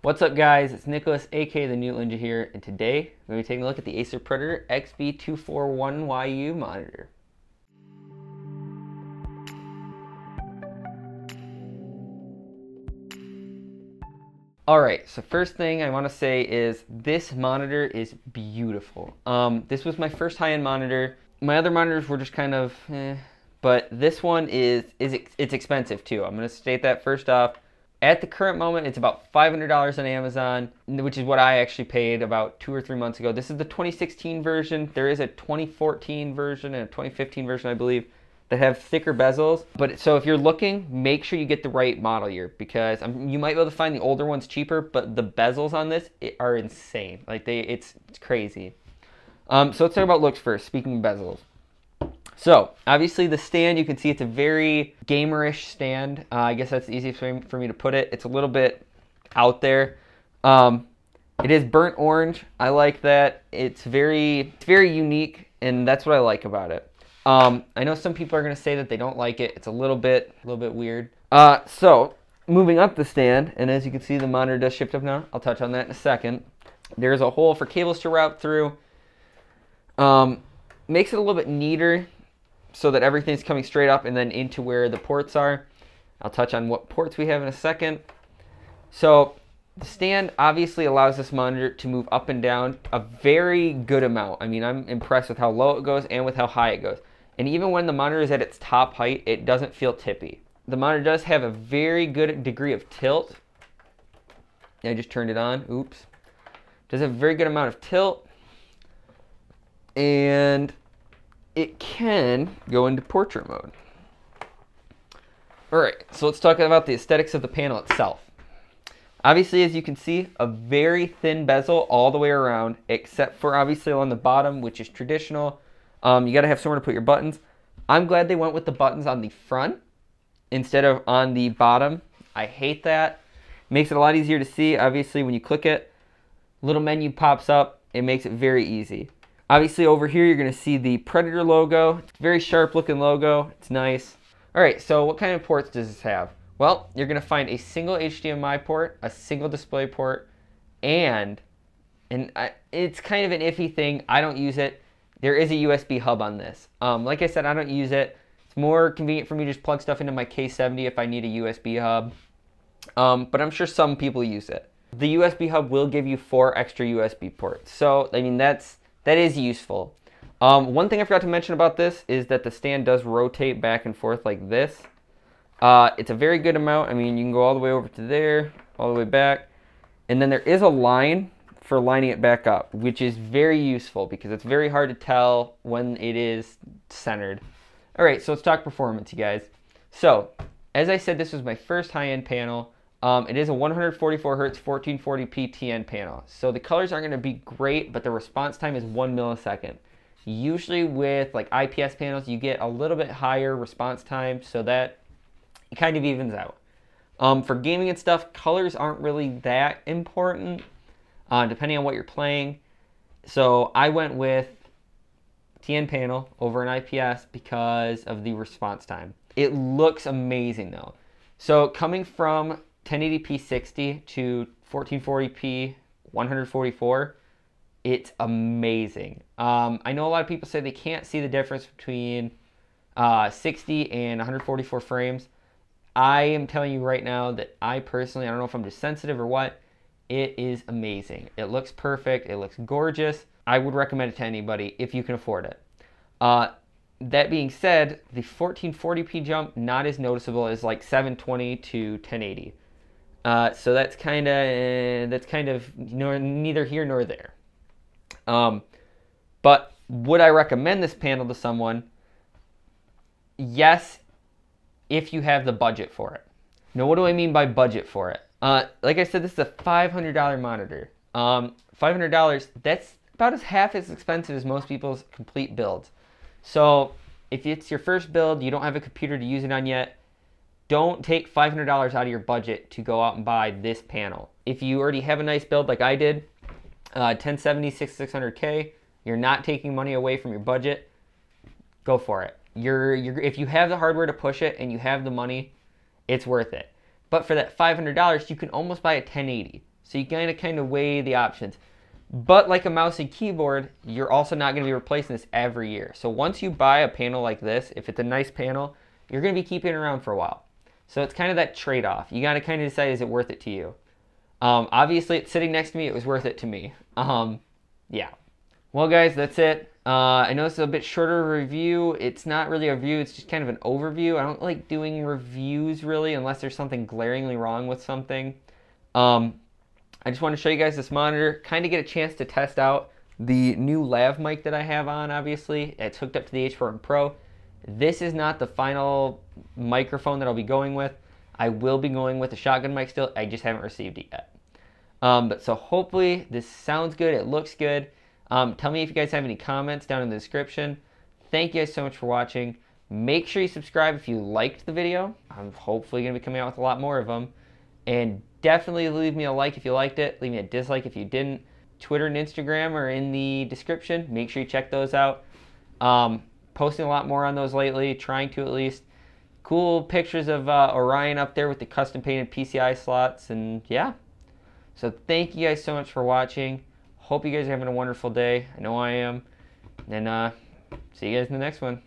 What's up guys, it's Nicholas aka the New Ninja here, and today we're going to be taking a look at the Acer Predator xb241yu monitor. Alright, so first thing I want to say is this monitor is beautiful. This was my first high-end monitor. My other monitors were just kind of but this one it's expensive too. I'm going to state that first off. At the current moment, it's about $500 on Amazon, which is what I actually paid about 2 or 3 months ago. This is the 2016 version. There is a 2014 version and a 2015 version, I believe, that have thicker bezels. But so if you're looking, make sure you get the right model year, because you might be able to find the older ones cheaper, but the bezels on this are insane. Like it's crazy. So let's talk about looks first. Speaking of bezels. So, obviously the stand, you can see it's a very gamerish stand. I guess that's the easiest way for me to put it. It's a little bit out there. It is burnt orange. I like that. It's very unique, and that's what I like about it. I know some people are going to say that they don't like it. It's a little bit weird. So, moving up the stand, and as you can see, the monitor does shift up now. I'll touch on that in a second. There's a hole for cables to route through. Makes it a little bit neater, so that everything's coming straight up and then into where the ports are. I'll touch on what ports we have in a second. So the stand obviously allows this monitor to move up and down a very good amount. I mean, I'm impressed with how low it goes and with how high it goes. And even when the monitor is at its top height, it doesn't feel tippy. The monitor does have a very good degree of tilt. I just turned it on. Oops. Does have a very good amount of tilt. And it can go into portrait mode. Alright, so let's talk about the aesthetics of the panel itself. Obviously, as you can see, a very thin bezel all the way around, except for obviously on the bottom, which is traditional. You gotta have somewhere to put your buttons. I'm glad they went with the buttons on the front instead of on the bottom. I hate that. Makes it a lot easier to see. Obviously, when you click it, little menu pops up. It makes it very easy. Obviously over here you're going to see the Predator logo. It's a very sharp looking logo. It's nice. Alright, so what kind of ports does this have? Well, you're going to find a single HDMI port, a single display port, and it's kind of an iffy thing. I don't use it. There is a USB hub on this. Like I said, I don't use it. It's more convenient for me to just plug stuff into my K70 if I need a USB hub. But I'm sure some people use it. The USB hub will give you 4 extra USB ports. So, I mean, that is useful. One thing I forgot to mention about this is that the stand does rotate back and forth like this. It's a very good amount. I mean, you can go all the way over to there, all the way back. And then there is a line for lining it back up, which is very useful because it's very hard to tell when it is centered. Alright, so let's talk performance, you guys. So, as I said, this was my first high-end panel. It is a 144Hz 1440p TN panel. So the colors aren't going to be great, but the response time is 1 millisecond. Usually with like IPS panels, you get a little bit higher response time, so that it kind of evens out. For gaming and stuff, colors aren't really that important, depending on what you're playing. So I went with TN panel over an IPS because of the response time. It looks amazing though. So coming from 1080p 60 to 1440p 144, it's amazing. I know a lot of people say they can't see the difference between 60 and 144 frames. I am telling you right now that I personally, I don't know if I'm just sensitive or what, it is amazing. It looks perfect. It looks gorgeous. I would recommend it to anybody if you can afford it. That being said, the 1440p jump not as noticeable as like 720 to 1080. So that's kind of neither here nor there. But would I recommend this panel to someone? Yes, if you have the budget for it. Now, what do I mean by budget for it? Like I said, this is a $500 monitor. $500, that's about half as expensive as most people's complete builds. So if it's your first build, you don't have a computer to use it on yet, don't take $500 out of your budget to go out and buy this panel. If you already have a nice build like I did, 1070 6600K, you're not taking money away from your budget, go for it. If you have the hardware to push it and you have the money, it's worth it. But for that $500, you can almost buy a 1080. So you gotta kind of weigh the options. But like a mouse and keyboard, you're also not gonna be replacing this every year. So once you buy a panel like this, if it's a nice panel, you're gonna be keeping it around for a while. So it's kind of that trade-off. You gotta kind of decide, is it worth it to you? Obviously, it's sitting next to me, it was worth it to me. Yeah. Well, guys, that's it. I know this is a bit shorter review. It's not really a review, it's just kind of an overview. I don't like doing reviews, really, unless there's something glaringly wrong with something. I just want to show you guys this monitor, kind of get a chance to test out the new lav mic that I have on, obviously. It's hooked up to the H4n Pro. This is not the final microphone that I'll be going with. I will be going with a shotgun mic still. I just haven't received it yet. But so hopefully this sounds good. It looks good. Tell me if you guys have any comments down in the description. Thank you guys so much for watching. Make sure you subscribe if you liked the video. I'm hopefully going to be coming out with a lot more of them. And definitely leave me a like if you liked it. Leave me a dislike if you didn't. Twitter and Instagram are in the description. Make sure you check those out. Posting a lot more on those lately, trying to at least. Cool pictures of Orion up there with the custom painted PCI slots, and yeah. So thank you guys so much for watching. Hope you guys are having a wonderful day. I know I am. And see you guys in the next one.